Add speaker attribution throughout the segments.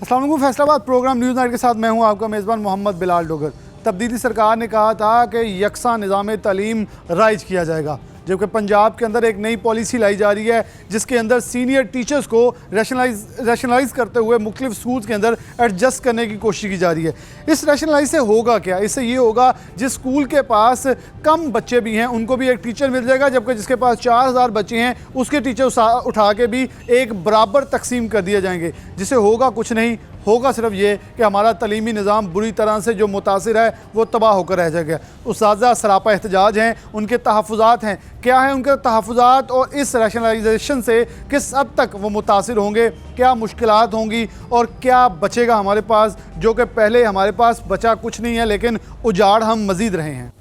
Speaker 1: अस्सलाम वालेकुम। Faisalabad programme news night के साथ मैं हूं आपका मेज़बान मोहम्मद बिलाल डोगर। तब्दीली सरकार ने कहा था कि यकसा निज़ाम तालीम राइज किया जाएगा, जबकि पंजाब के अंदर एक नई पॉलिसी लाई जा रही है जिसके अंदर सीनियर टीचर्स को रैशनलाइज करते हुए मुख्तलिफ स्कूल्स के अंदर एडजस्ट करने की कोशिश की जा रही है। इस रैशनलाइज से होगा क्या? इससे ये होगा जिस स्कूल के पास कम बच्चे भी हैं उनको भी एक टीचर मिल जाएगा, जबकि जिसके पास 4000 बच्चे हैं उसके टीचर उठा के भी एक बराबर तकसीम कर दिए जाएंगे। जिससे होगा कुछ नहीं, होगा सिर्फ ये कि हमारा तलीमी निज़ाम बुरी तरह से जो मुतासिर है वो तबाह होकर रह जाएगा। उस्ताज़ा सरापा एहतजाज हैं, उनके तहफ़्फ़ुज़ात हैं, क्या है उनके तहफ़्फ़ुज़ात और इस रैशनलाइजेशन से किस हद तक वो मुतासिर होंगे, क्या मुश्किलात होंगी और क्या बचेगा हमारे पास, जो कि पहले हमारे पास बचा कुछ नहीं है लेकिन उजाड़ हम मज़ीद रहे हैं।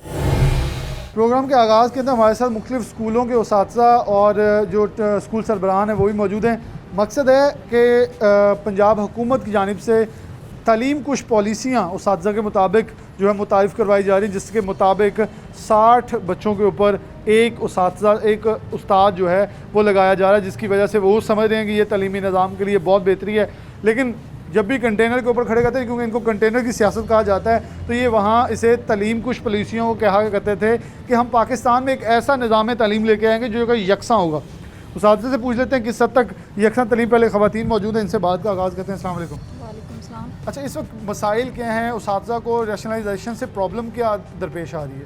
Speaker 1: प्रोग्राम के आगाज़ के अंदर हमारे साथ मुख्तलिफ स्कूलों के उस्ताज़ा और जो स्कूल सरबराहान हैं वो भी मौजूद हैं। मकसद है कि पंजाब हुकूमत की जानिब से तालीम कुछ पॉलिसियाँ उस्ताज़ा के मुताबिक जो है मुतारिफ़ करवाई जा रही, जिसके मुताबिक 60 बच्चों के ऊपर एक उस्ताद जो है वो लगाया जा रहा है, जिसकी वजह से वो समझ रहे हैं कि ये तालीमी निज़ाम के लिए बहुत बेहतरी है। लेकिन जब भी कंटेनर के ऊपर खड़े करते हैं, क्योंकि इनको कंटेनर की सियासत कहा जाता है, तो ये वहाँ इसे तालीम कुछ पॉलिसियों को कहा करते थे कि हम पाकिस्तान में एक ऐसा निज़ाम तालीम लेके आएंगे जो कि यकसा होगा। उस्ताद से पूछ लेते हैं किस हद तक यकसा तालीम, पहले ख़वातीन मौजूद हैं, इनसे बात का आगाज़ करते हैं। अस्सलाम वालेकुम।
Speaker 2: वालेकुम सलाम।
Speaker 1: अच्छा, इस वक्त मसाइल क्या हैं? उस्ताज़ा को रैशनलाइजेशन से प्रॉब्लम क्या दरपेश आ रही है?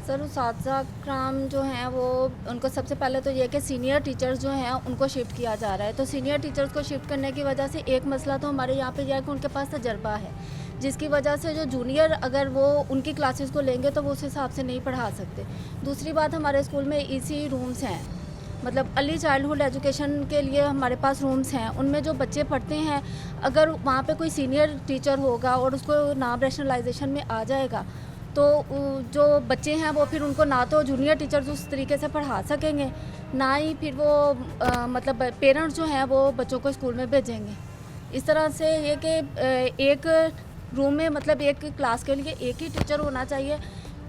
Speaker 2: सर, उस्ताज़ा कराम जो हैं वो उनको सबसे पहले तो ये कि सीनियर टीचर्स जो हैं उनको शिफ्ट किया जा रहा है। तो सीनियर टीचर्स को शिफ्ट करने की वजह से एक मसला तो हमारे यहाँ पे यह है कि उनके पास तजर्बा है, जिसकी वजह से जो जूनियर अगर वो उनकी क्लासेस को लेंगे तो वो उस हिसाब से नहीं पढ़ा सकते। दूसरी बात, हमारे स्कूल में EC रूम्स हैं, मतलब अर्ली चाइल्डहुड एजुकेशन के लिए हमारे पास रूम्स हैं। उनमें जो बच्चे पढ़ते हैं, अगर वहाँ पे कोई सीनियर टीचर होगा और उसको नाम रैशनलाइजेशन में आ जाएगा तो जो बच्चे हैं वो फिर उनको ना तो जूनियर टीचर्स उस तरीके से पढ़ा सकेंगे, ना ही फिर वो मतलब पेरेंट्स जो हैं वो बच्चों को स्कूल में भेजेंगे। इस तरह से ये कि एक रूम में मतलब एक क्लास के लिए एक ही टीचर होना चाहिए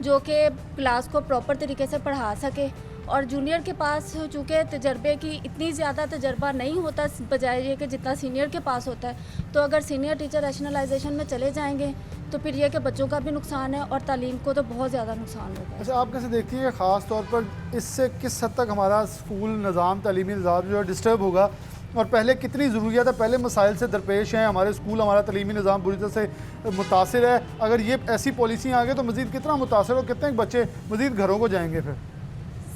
Speaker 2: जो कि क्लास को प्रॉपर तरीके से पढ़ा सके। और जूनियर के पास चूँकि तजर्बे की इतनी ज़्यादा तजर्बा नहीं होता बजाय ये कि जितना सीनियर के पास होता है, तो अगर सीनियर टीचर रैशनलाइजेशन में चले जाएंगे तो फिर ये कि बच्चों का भी नुकसान है और तालीम को तो बहुत ज़्यादा नुकसान होगा।
Speaker 1: अच्छा, आप कैसे देखती हैं ख़ास तौर पर इससे किस हद तक हमारा स्कूल निज़ाम, तालीमी निज़ाम जो है डिस्टर्ब होगा, और पहले कितनी ज़रूरियात है, पहले मसाइल से दरपेश हैं, हमारे स्कूल, हमारा तालीमी निज़ाम बुरी तरह से मुतासिर है। अगर ये ऐसी पॉलिसियाँ आ गई तो मज़ीद कितना मुतासिर और कितने बच्चे मज़ीद घरों को जाएंगे? फिर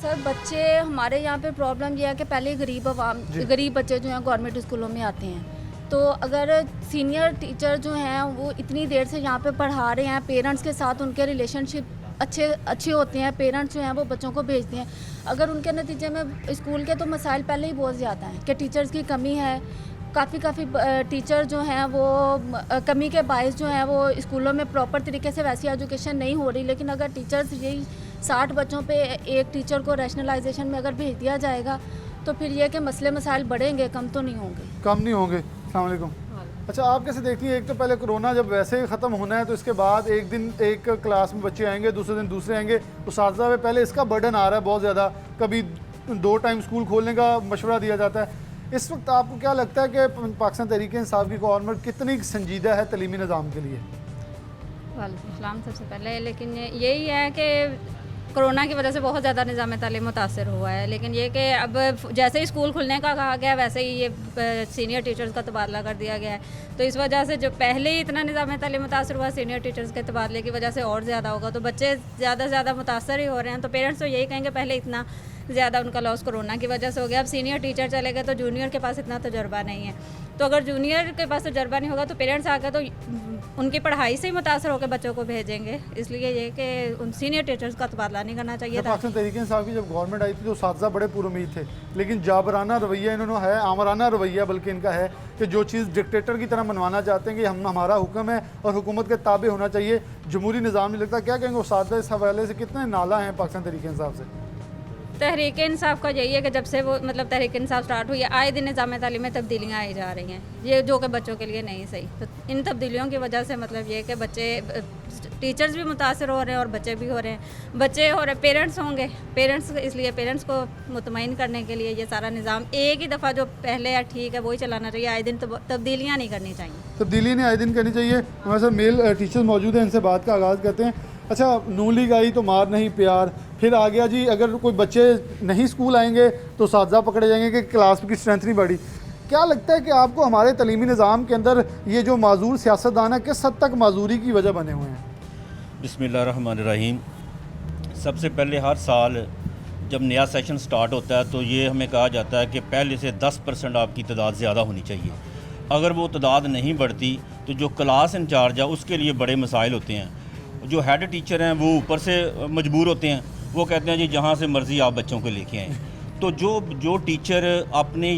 Speaker 2: सर, बच्चे हमारे यहाँ पे प्रॉब्लम यह है कि पहले गरीब बच्चे जो हैं गवर्नमेंट स्कूलों में आते हैं, तो अगर सीनियर टीचर जो हैं वो इतनी देर से यहाँ पे पढ़ा रहे हैं, पेरेंट्स के साथ उनके रिलेशनशिप अच्छे होते हैं, पेरेंट्स जो हैं वो बच्चों को भेजते हैं, अगर उनके नतीजे में स्कूल के तो मसाइल पहले ही बहुत ज़्यादा हैं कि टीचर्स की कमी है, काफ़ी टीचर जो हैं वो कमी के बायस जो हैं वो स्कूलों में प्रॉपर तरीके से वैसी एजुकेशन नहीं हो रही। लेकिन अगर टीचर्स यही 60 बच्चों पे एक टीचर को रैशनलाइजेशन में अगर भेज दिया जाएगा तो फिर ये कि मसले मसाइल बढ़ेंगे, कम तो नहीं होंगे।
Speaker 1: कम नहीं होंगे। अस्सलाम वालेकुम। अच्छा, आप कैसे देखती हैं? एक तो पहले कोरोना जब वैसे ही ख़त्म होना है तो इसके बाद एक दिन एक क्लास में बच्चे आएंगे, दूसरे दिन दूसरे आएंगे, उस्ताज़ा पे पहले इसका बर्डन आ रहा है बहुत ज़्यादा, कभी 2 टाइम स्कूल खोलने का मशवरा दिया जाता है। इस वक्त आपको क्या लगता है कि पाकिस्तान तहरीक इंसाफ की गवर्नमेंट कितनी संजीदा है तालीमी निज़ाम के लिए?
Speaker 3: वालेकुम सलाम। सबसे पहले लेकिन यही है कि कोरोना की वजह से बहुत ज़्यादा निज़ाम तालीम मुतासर हुआ है, लेकिन ये कि अब जैसे ही स्कूल खुलने का कहा गया वैसे ही ये सीनियर टीचर्स का तबादला कर दिया गया है, तो इस वजह से जो पहले ही इतना निज़ाम तालीम मुतासर हुआ, सीनियर टीचर्स के तबादले की वजह से और ज़्यादा होगा, तो बच्चे ज़्यादा से ज़्यादा मुतासर ही हो रहे हैं। तो पेरेंट्स तो यही कहेंगे पहले इतना ज़्यादा उनका लॉस कोरोना की वजह से हो गया, अब सीनियर टीचर चले गए तो जूनियर के पास इतना तजर्बा नहीं है, तो अगर जूनियर के पास तजर्बा नहीं होगा तो पेरेंट्स आकर तो उनकी पढ़ाई से ही मुतासर होकर बच्चों को भेजेंगे। इसलिए ये कि उन सीनियर टीचर्स का तबादला नहीं करना चाहिए था।
Speaker 1: पाकिस्तान तहरीक इंसाफ की जब गवर्नमेंट आई थी तो उस्ताज़ा बड़े पुरुमीद थे, लेकिन जाबराना रवैया इन्होंने है, आमराना रवैया बल्कि इनका है कि जो चीज़ डिक्टेटर की तरह मनवाना चाहते हैं कि हमारा हुक्म है और हुकूमत के ताबे होना चाहिए, जमहूरी निज़ाम नहीं लगता। क्या कहेंगे उस्ताज़ा इस हवाले से? कितने नाला हैं पाकिस्तान तहरीक इंसाफ से?
Speaker 3: तहरीक इंसाफ का यही है कि जब से वो मतलब तहरीक इंसाफ स्टार्ट हुई है, आए दिन निज़ाम तालीम में तब्दीलियाँ आई जा रही हैं, ये जो कि बच्चों के लिए नहीं सही। तो इन तब्दीलियों की वजह से मतलब ये कि बच्चे टीचर्स भी मुतासर हो रहे हैं और बच्चे भी हो रहे हैं। बच्चे हो रहे पेरेंट्स होंगे, पेरेंट्स इसलिए पेरेंट्स को मुतमईन करने के लिए ये सारा निज़ाम एक ही दफ़ा जो पहले है ठीक है वही चलाना चाहिए, आए दिन तब्दीलियाँ नहीं करनी चाहिए।
Speaker 1: तब्दीली नहीं आए दिन करनी चाहिए। हमारे साथ मेल टीचर्स मौजूद हैं, इनसे बात का आगाज़ करते हैं। अच्छा, नून लीग आई तो मार नहीं प्यार, फिर आ गया जी अगर कोई बच्चे नहीं स्कूल आएंगे तो साजा पकड़े जाएंगे कि क्लास की स्ट्रेंथ नहीं बढ़ी। क्या लगता है कि आपको हमारे तलीमी निज़ाम के अंदर ये जो माजूर सियासतदान है किस हद तक माजूरी की वजह बने हुए हैं?
Speaker 4: बिस्मिल्लाहिर्रहमानिर्रहीम। सबसे पहले हर साल जब नया सेशन स्टार्ट होता है तो ये हमें कहा जाता है कि पहले से 10% आपकी तादाद ज़्यादा होनी चाहिए। अगर वो तादाद नहीं बढ़ती तो जो क्लास इंचार्ज है उसके लिए बड़े मसाइल होते हैं। जो हेड टीचर हैं वो ऊपर से मजबूर होते हैं, वो कहते हैं जी जहाँ से मर्ज़ी आप बच्चों को लेके आएँ। तो जो टीचर अपने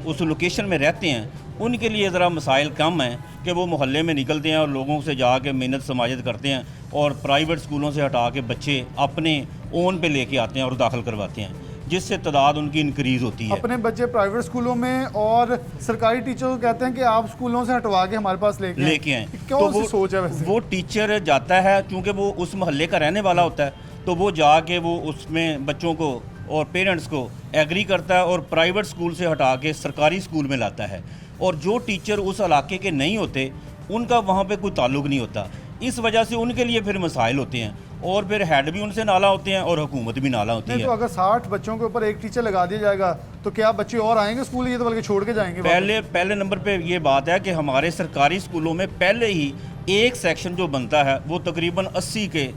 Speaker 4: उस लोकेशन में रहते हैं उनके लिए ज़रा मसाइल कम हैं कि वो मोहल्ले में निकलते हैं और लोगों से जाके मिन्नत समाजत करते हैं और प्राइवेट स्कूलों से हटा के बच्चे अपने ओन पे लेके आते हैं और दाखिल करवाते हैं, जिससे तादाद उनकी इंक्रीज़ होती है।
Speaker 1: अपने बच्चे प्राइवेट स्कूलों में और सरकारी टीचर को कहते हैं कि आप स्कूलों से हटवा के हमारे पास लेके आएँ।
Speaker 4: तो
Speaker 1: वो सोच है वैसे?
Speaker 4: वो टीचर जाता है क्योंकि वो उस मोहल्ले का रहने वाला होता है, तो वो जाके वो उसमें बच्चों को और पेरेंट्स को एग्री करता है और प्राइवेट स्कूल से हटा के सरकारी स्कूल में लाता है। और जो टीचर उस इलाके के नहीं होते उनका वहाँ पे कोई ताल्लुक़ नहीं होता, इस वजह से उनके लिए फिर मसाइल होते हैं और फिर हेड भी उनसे नाला होते हैं और हुकूमत भी नाला होती है।
Speaker 1: तो अगर 60 बच्चों के ऊपर एक टीचर लगा दिया जाएगा तो क्या बच्चे और आएंगे स्कूल, ये तो बल्कि छोड़ के जाएंगे?
Speaker 4: पहले नंबर पे ये बात है कि हमारे सरकारी स्कूलों में पहले ही एक सेक्शन जो बनता है वो तकरीबन 80 के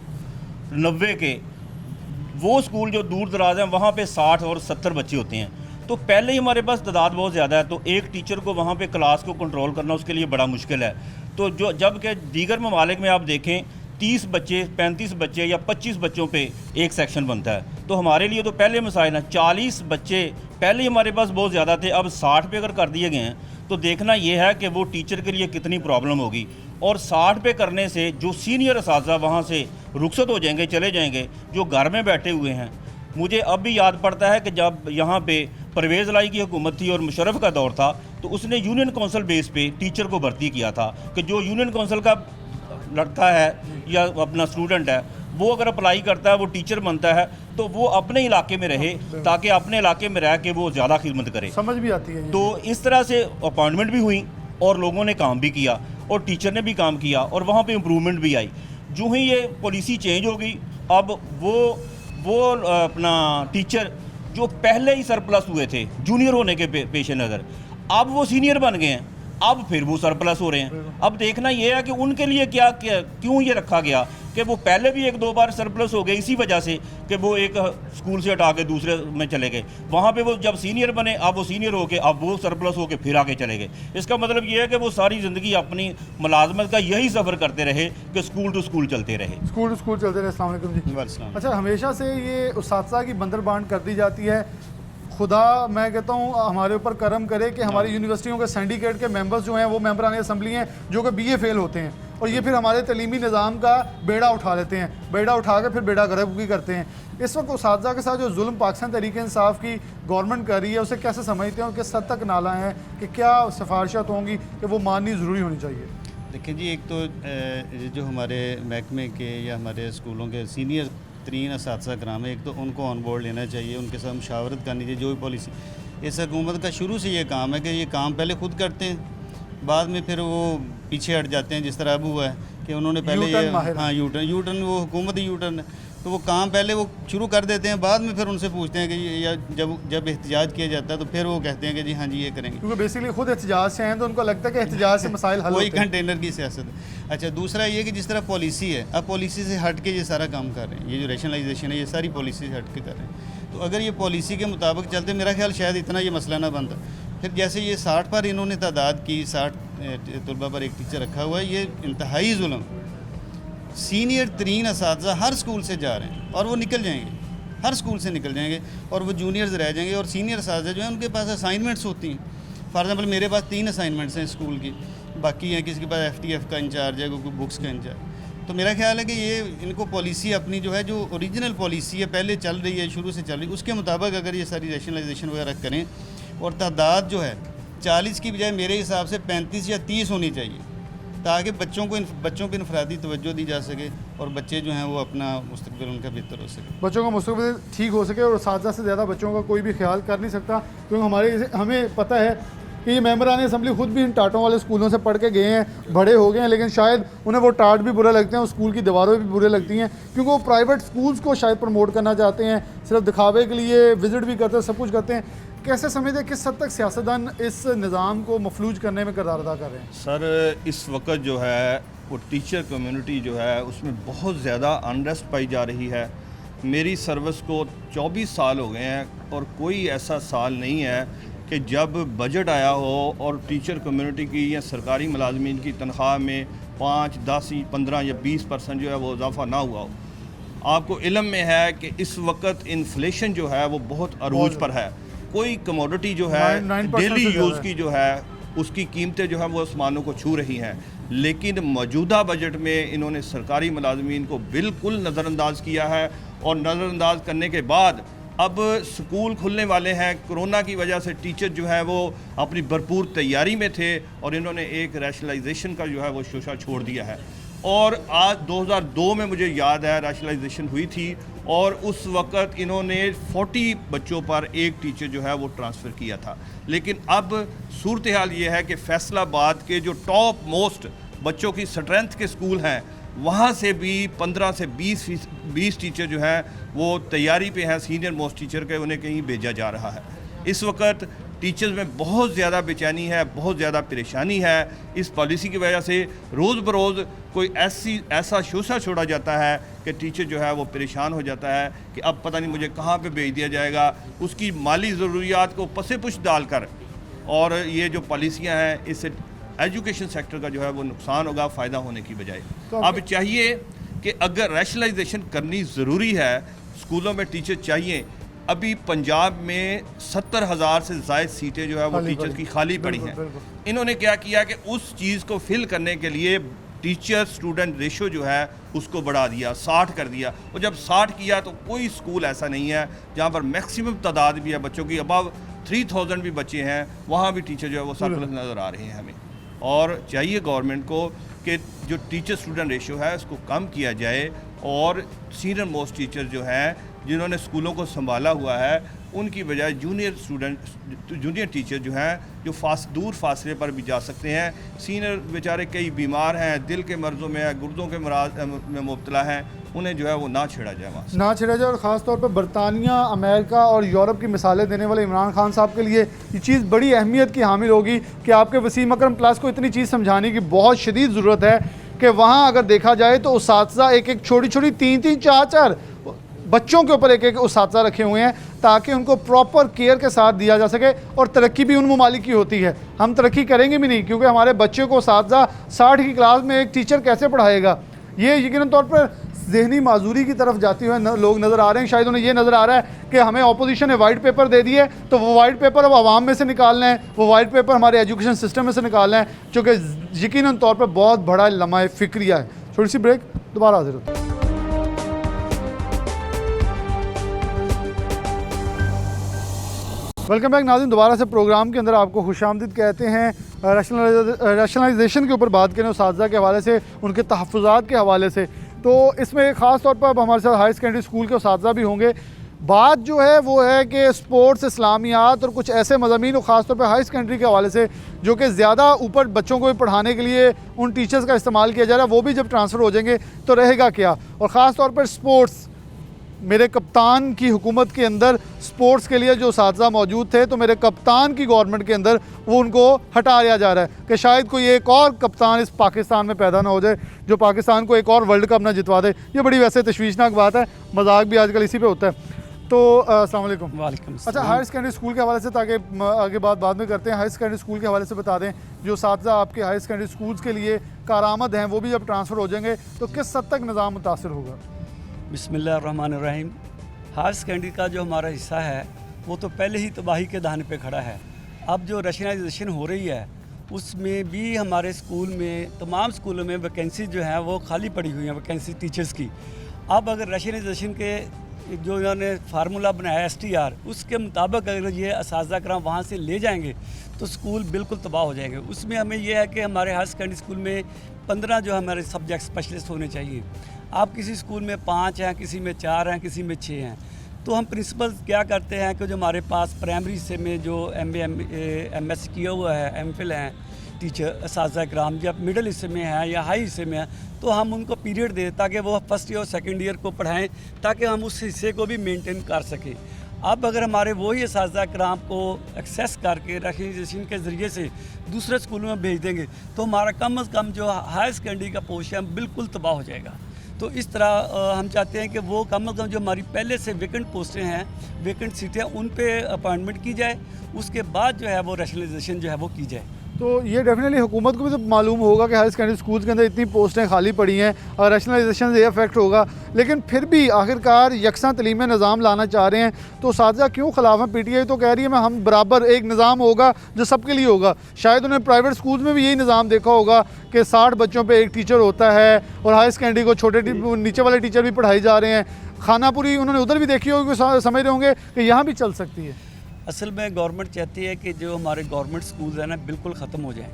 Speaker 4: 90 के, वो स्कूल जो दूर दराज हैं वहाँ पे 60 और 70 बच्चे होते हैं। तो पहले ही हमारे पास तादाद बहुत ज़्यादा है, तो एक टीचर को वहाँ पे क्लास को कंट्रोल करना उसके लिए बड़ा मुश्किल है। तो जो जबकि दीगर ममालिक में आप देखें 30 बच्चे 35 बच्चे या 25 बच्चों पे एक सेक्शन बनता है, तो हमारे लिए तो पहले मसाइल हैं। 40 बच्चे पहले ही हमारे पास बहुत ज़्यादा थे, अब 60 पे अगर कर दिए गए हैं तो देखना ये है कि वो टीचर के लिए कितनी प्रॉब्लम होगी। और 60 पे करने से जो सीनियर असातिज़ा वहाँ से रुखसत हो जाएंगे, चले जाएंगे, जो घर में बैठे हुए हैं। मुझे अब भी याद पड़ता है कि जब यहाँ पे परवेज़ लाई की हुकूमत थी और मुशर्रफ का दौर था तो उसने यूनियन काउंसिल बेस पे टीचर को भर्ती किया था कि जो यूनियन काउंसिल का लड़का है या अपना स्टूडेंट है वो अगर अप्लाई करता है, वो टीचर बनता है तो वो अपने इलाके में रहे ताकि अपने इलाके में रह के वो ज़्यादा खिदमत करे।
Speaker 1: समझ भी आती है। तो
Speaker 4: इस तरह से अपॉइंटमेंट भी हुई और लोगों ने काम भी किया और टीचर ने भी काम किया और वहाँ पे इम्प्रूवमेंट भी आई। जो ही ये पॉलिसी चेंज हो गई, अब वो अपना टीचर जो पहले ही सरप्लस हुए थे जूनियर होने के पेश नज़र, अब वो सीनियर बन गए हैं, अब फिर वो सरप्लस हो रहे हैं। अब देखना ये है कि उनके लिए क्यों ये रखा गया कि वो पहले भी 1-2 बार सरप्लस हो गए इसी वजह से कि वो एक स्कूल से हटा के दूसरे में चले गए। वहाँ पे वो जब सीनियर बने अब वो सीनियर हो के अब वो सरप्लस हो के फिर आगे चले गए। इसका मतलब ये है कि वो सारी ज़िंदगी अपनी मुलाजमत का यही सफ़र करते रहे कि स्कूल टू स्कूल चलते रहे।
Speaker 1: स्कूल टू स्कूल चलते रहे। अस्सलाम वालेकुम जी। अच्छा, हमेशा से ये उस्ताद की बंदरबांट कर दी जाती है। खुदा मैं कहता हूँ हमारे ऊपर करम करे कि हमारी यूनिवर्सिटियों के सिंडिकेट के मेंबर्स जो हैं वो मेंबरान असम्बली हैं जो कि BA फेल होते हैं और ये फिर हमारे तलीमी निज़ाम का बेड़ा उठा लेते हैं, बेड़ा उठा के फिर बेड़ा गर्क करते हैं। इस वक्त उस्ताद के साथ जो जुल्म पाकिस्तान तहरीक इंसाफ की गवर्नमेंट कर रही है उसे कैसे समझते हैं और किस हद तक नाला है कि क्या सिफारिशात होंगी कि वो माननी ज़रूरी होनी चाहिए?
Speaker 5: देखिए जी, एक तो जो हमारे महकमे के या हमारे स्कूलों के सीनियर तरीन असातिज़ा कराम है, एक तो उनको ऑन बोर्ड लेना चाहिए, उनके साथ मुशावरत करनी चाहिए। जो भी पॉलिसी इस हुकूमत का शुरू से ये काम है कि ये काम पहले खुद करते हैं, बाद में फिर वो पीछे हट जाते हैं। जिस तरह अब हुआ है कि उन्होंने पहले ये यूटर्न वो हुकूमत यूटर्न, तो वो काम पहले वो शुरू कर देते हैं, बाद में फिर उनसे पूछते हैं कि या जब एहतजाज किया जाता है तो फिर वो कहते हैं कि जी हाँ जी ये करेंगे,
Speaker 1: क्योंकि बेसिकली खुद एहतजाज से हैं तो उनको लगता है कि एहतजाज से मसाइल हल
Speaker 5: वही कंटेनर की सियासत है। अच्छा, दूसरा ये कि जिस तरह पॉलिसी है, अब पॉलिसी से हट के ये सारा काम कर रहे हैं, ये जो रैशनलाइजेशन है ये सारी पॉलिसी से हट के कर रहे हैं। तो अगर ये पॉलिसी के मुताबिक चलते मेरा ख्याल शायद इतना ये मसला ना बनता। फिर जैसे ये 60 पर इन्होंने तादाद की, 60 तलबा पर एक टीचर रखा हुआ है, ये इंतहाई जुल्म। सीनियर तरीन असातिज़ा हर स्कूल से जा रहे हैं और वो निकल जाएंगे, हर स्कूल से निकल जाएंगे और वो जूनियर्स रह जाएंगे। और सीनियर असातिज़ा जो है उनके पास असाइनमेंट्स होती हैं। फॉर एग्जांपल मेरे पास 3 असाइनमेंट्स हैं स्कूल की, बाकी हैं किसी के पास FTF का इंचार्ज है, कोई बुक्स का इंचार्ज। तो मेरा ख्याल है कि ये इनको पॉलिसी अपनी जो है, जो ओरिजिनल पॉलिसी है पहले चल रही है, शुरू से चल रही है, उसके मुताबिक अगर ये सारी रैशनलाइजेशन वगैरह करें और तादाद जो है 40 की बजाय मेरे हिसाब से 35 या 30 होनी चाहिए, ताकि बच्चों पर इनफरादी तवज्जो दी जा सके और बच्चे जो हैं वो अपना मुस्तकबिल उनका बेहतर हो सके,
Speaker 1: बच्चों का मुस्तकबिल ठीक हो सके। और साथ से ज़्यादा बच्चों का कोई भी ख्याल कर नहीं सकता, क्योंकि हमें पता है कि ये मेंबरान असम्बली खुद भी इन टाटों वाले स्कूलों से पढ़ के गए हैं, बड़े हो गए हैं, लेकिन शायद उन्हें वो टाट भी बुरे लगते हैं, उस स्कूल की दीवारें भी बुरे लगती हैं, क्योंकि वो प्राइवेट स्कूल्स को शायद प्रमोट करना चाहते हैं, सिर्फ दिखावे के लिए विज़िट भी करते हैं, सब कुछ करते हैं। कैसे समझते हैं किस हद तक सियासतदान इस निज़ाम को मफलूज करने में किरदार अदा कर रहे हैं?
Speaker 4: सर, इस वक्त जो है वो टीचर कम्युनिटी जो है उसमें बहुत ज़्यादा अनरेस्ट पाई जा रही है। मेरी सर्विस को 24 साल हो गए हैं और कोई ऐसा साल नहीं है कि जब बजट आया हो और टीचर कम्युनिटी की या सरकारी मुलाजमीन की तनख्वाह में 5, 10, 15 या 20% जो है वो इजाफा ना हुआ हो। आपको इल्म में है कि इस वक्त इन्फ्लेशन जो है वो बहुत अरूज पर है। कोई कमोडिटी जो है
Speaker 1: 9%
Speaker 4: डेली
Speaker 1: से ज़्यादा
Speaker 4: यूज़ की जो है उसकी कीमतें जो है वो आसमानों को छू रही हैं, लेकिन मौजूदा बजट में इन्होंने सरकारी मुलाजमीन को बिल्कुल नज़रअंदाज किया है। और नज़रअंदाज करने के बाद अब स्कूल खुलने वाले हैं, कोरोना की वजह से टीचर जो है वो अपनी भरपूर तैयारी में थे और इन्होंने एक रैशनलाइजेशन का जो है वो शोशा छोड़ दिया है। और आज 2002 में मुझे याद है रैशनलाइजेशन हुई थी और उस वक़्त इन्होंने 40 बच्चों पर एक टीचर जो है वो ट्रांसफ़र किया था। लेकिन अब सूरत हाल ये है कि फैसलाबाद के जो टॉप मोस्ट बच्चों की स्ट्रेंथ के स्कूल हैं वहाँ से भी 15 से 20 टीचर जो हैं वो तैयारी पे हैं, सीनियर मोस्ट टीचर के, उन्हें कहीं भेजा जा रहा है। इस वक्त टीचर्स में बहुत ज़्यादा बेचैनी है, बहुत ज़्यादा परेशानी है। इस पॉलिसी की वजह से रोज़ बरोज़ कोई ऐसा शोशा छोड़ा जाता है कि टीचर जो है वो परेशान हो जाता है कि अब पता नहीं मुझे कहाँ पे भेज दिया जाएगा। उसकी माली ज़रूरियात को पसे पुश डालकर और ये जो पॉलिसियाँ हैं इससे एजुकेशन सेक्टर का जो है वो नुकसान होगा, फ़ायदा होने की बजाय। अब चाहिए कि अगर रैशनलाइजेशन करनी ज़रूरी है, स्कूलों में टीचर चाहिए। अभी पंजाब में 70,000 से ज़ायद सीटें जो है वो टीचर्स की खाली पड़ी हैं। इन्होंने क्या किया कि उस चीज़ को फिल करने के लिए टीचर स्टूडेंट रेशो जो है उसको बढ़ा दिया, 60 कर दिया। और जब 60 किया तो कोई स्कूल ऐसा नहीं है जहाँ पर मैक्सिमम तादाद भी है बच्चों की, अबव 3000 भी बच्चे हैं, वहाँ भी टीचर जो है वो सरप्लस नज़र आ रहे हैं हमें। और चाहिए गवर्नमेंट को कि जो टीचर स्टूडेंट रेशो है उसको कम किया जाए और सीनियर मोस्ट टीचर जो हैं जिन्होंने स्कूलों को संभाला हुआ है उनकी बजाय जूनियर टीचर जो हैं जो दूर फासले पर भी जा सकते हैं। सीनियर बेचारे कई बीमार हैं, दिल के मर्ज़ों में है, गुर्दों के मराज में मुब्तला हैं, उन्हें जो है वो ना छेड़ा जाए, वहाँ
Speaker 1: ना छेड़ा जाए। और ख़ास तौर पर बरतानिया, अमेरिका और यूरोप की मिसालें देने वाले इमरान खान साहब के लिए ये चीज़ बड़ी अहमियत की हामिल होगी कि आपके वसीम अकरम प्लस को इतनी चीज़ समझाने की बहुत शदीद ज़रूरत है कि वहाँ अगर देखा जाए तो उसातिज़ा एक छोटी छोटी 3-3, 4-4 बच्चों के ऊपर एक उसातिज़ा रखे हुए हैं ताकि उनको प्रॉपर केयर के साथ दिया जा सके। और तरक्की भी उन ममालिक की होती है, हम तरक्की करेंगे भी नहीं क्योंकि हमारे बच्चे को उसातिज़ा 60 की क्लास में एक टीचर कैसे पढ़ाएगा। ये यकीनन तौर पर ज़हनी माजूरी की तरफ जाते हुए लोग नज़र आ रहे हैं। शायद उन्हें ये नज़र आ रहा है कि हमें अपोजिशन ने वाइट पेपर दे दिए तो वो वाइट पेपर अब आवाम में से निकालना है, वो वाइट पेपर हमारे एजुकेशन सिस्टम में से निकालना है, जो कि यकीनन तौर पर बहुत बड़ा लम्हा फ़िक्रिया है। थोड़ी सी ब्रेक, दोबारा हाजिर होते हैं। वेलकम बैक नाज़रीन, दोबारा से प्रोग्राम के अंदर आपको खुशामदीद कहते हैं। रैशनलाइजेशन के ऊपर बात करें उसातिज़ा के हवाले से, उनके तहफ़्फ़ुज़ात के हवाले से, तो इसमें ख़ास तौर पर अब हमारे साथ हाई सेकेंडरी स्कूल के उसातिज़ा भी होंगे। बात जो है वो है कि स्पोर्ट्स, इस्लामियात और कुछ ऐसे मज़ामीन, ख़ास तौर पर हाई सेकेंडरी के हवाले से जो कि ज़्यादा ऊपर बच्चों को पढ़ाने के लिए उन टीचर्स का इस्तेमाल किया जा रहा है, वो भी जब ट्रांसफ़र हो जाएंगे तो रहेगा क्या। और ख़ास तौर पर स्पोर्ट्स, मेरे कप्तान की हुकूमत के अंदर स्पोर्ट्स के लिए जो उसातिज़ा मौजूद थे तो मेरे कप्तान की गवर्नमेंट के अंदर वो उनको हटा दिया जा रहा है कि शायद कोई एक और कप्तान इस पाकिस्तान में पैदा ना हो जाए जो पाकिस्तान को एक और वर्ल्ड कप ना जितवा दे। ये बड़ी वैसे तशवीशनाक बात है, मजाक भी आजकल इसी पे होता है। तो अस्सलाम वालेकुम।
Speaker 6: वालेकुम।
Speaker 1: अच्छा, हायर सेकेंडरी स्कूल के हवाले से, ताकि आगे बात बाद में करते हैं, हायर सेकेंडरी स्कूल के हवाले से बता दें जो उसातिज़ा आपके हायर सेकेंडरी स्कूल्स के लिए कारामद हैं वो भी जब ट्रांसफ़र हो जाएंगे तो किस हद तक निज़ाम मुतासर होगा?
Speaker 6: बिस्मिल्लाहिर्रहमानिर्रहीम। हायर सेकेंडरी का जो हमारा हिस्सा है वो तो पहले ही तबाही के दाने पे खड़ा है। अब जो रैशनलाइजेशन हो रही है उसमें भी हमारे स्कूल में, तमाम स्कूलों में वैकेंसी जो है वो खाली पड़ी हुई हैं, वैकेंसी टीचर्स की। अब अगर रैशनलाइजेशन के जो इन्होंने फार्मूला बनाया STR, उसके मुताबिक अगर ये असातिज़ा कराम वहाँ से ले जाएंगे तो स्कूल बिल्कुल तबाह हो जाएंगे। उसमें हमें यह है कि हमारे हायर सेकेंडरी स्कूल में 15 जो हमारे सब्जेक्ट स्पेशलिस्ट होने चाहिए। आप किसी स्कूल में 5 हैं, किसी में 4 हैं, किसी में 6 हैं। तो हम प्रिंसिपल क्या करते हैं कि जो हमारे पास प्राइमरी हिस्से में जो MSc किया हुआ है, MPhil हैं टीचर असातिज़ा कराम, जब मिडिल हिस्से में है या हाई हिस्से में है, तो हम उनको पीरियड दें ताकि वो फर्स्ट ईयर और सेकेंड ईयर को पढ़ाएं, ताकि हम उस हिस्से को भी मेंटेन कर सकें। अब अगर हमारे वही असातिज़ा कराम को एक्सेस करके रैशनलाइजेशन के ज़रिए से दूसरे स्कूलों में भेज देंगे, तो हमारा कम अज़ कम जो हायर सेकेंडरी का पोर्शन बिल्कुल तबाह हो जाएगा। तो इस तरह हम चाहते हैं कि वो कम अज़ कम जो हमारी पहले से वेकेंट पोस्टें हैं, वेकेंट सीटें, उन पे अपॉइंटमेंट की जाए, उसके बाद जो है वो रैशनलाइजेशन जो है वो की जाए।
Speaker 1: तो ये डेफिनेटली हुकूमत को भी तो मालूम होगा कि हायर सेकेंडरी स्कूल्स के अंदर इतनी पोस्टें खाली पड़ी हैं और रैशनलाइजेशन से ये अफेक्ट होगा, लेकिन फिर भी आखिरकार यकसा तलीमी निज़ाम लाना चाह रहे हैं, तो साथिया क्यों खिलाफ हैं? PTI तो कह रही है मैं हम बराबर एक निज़ाम होगा जो सबके लिए होगा। शायद उन्हें प्राइवेट स्कूल्स में भी यही निज़ाम देखा होगा कि 60 बच्चों पर एक टीचर होता है और हायर सेकेंडरी को छोटे नीचे वाले टीचर भी पढ़ाई जा रहे हैं। खानापुरी उन्होंने उधर भी देखी होगी, समझ रहे होंगे कि यहाँ भी चल सकती है।
Speaker 6: असल में गवर्नमेंट चाहती है कि जो हमारे गवर्नमेंट स्कूल्स हैं ना बिल्कुल ख़त्म हो जाएं,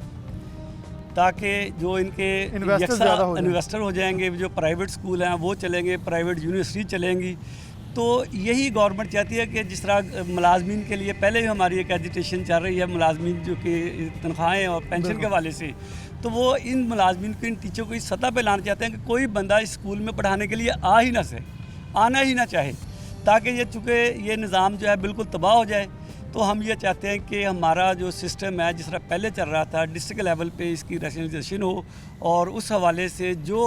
Speaker 6: ताकि जो इनके इन्वेस्टर हो जाएंगे, जो प्राइवेट स्कूल हैं वो चलेंगे, प्राइवेट यूनिवर्सिटी चलेंगी। तो यही गवर्नमेंट चाहती है कि जिस तरह मुलाजमीन के लिए पहले भी हमारी एक एजुटेशन चल रही है, मुलाजमीन जो कि तनख्वाहें और पेंशन के हवाले से, तो वो इन मुलाजमीन को, इन टीचरों को इस सतह पर लाना चाहते हैं कि कोई बंदा इस स्कूल में पढ़ाने के लिए आना ही ना चाहे, ताकि ये चूँकि ये निज़ाम जो है बिल्कुल तबाह हो जाए। तो हम ये चाहते हैं कि हमारा जो सिस्टम है जिस तरह पहले चल रहा था, डिस्ट्रिक्ट लेवल पे इसकी रैशनलाइजेशन हो, और उस हवाले से जो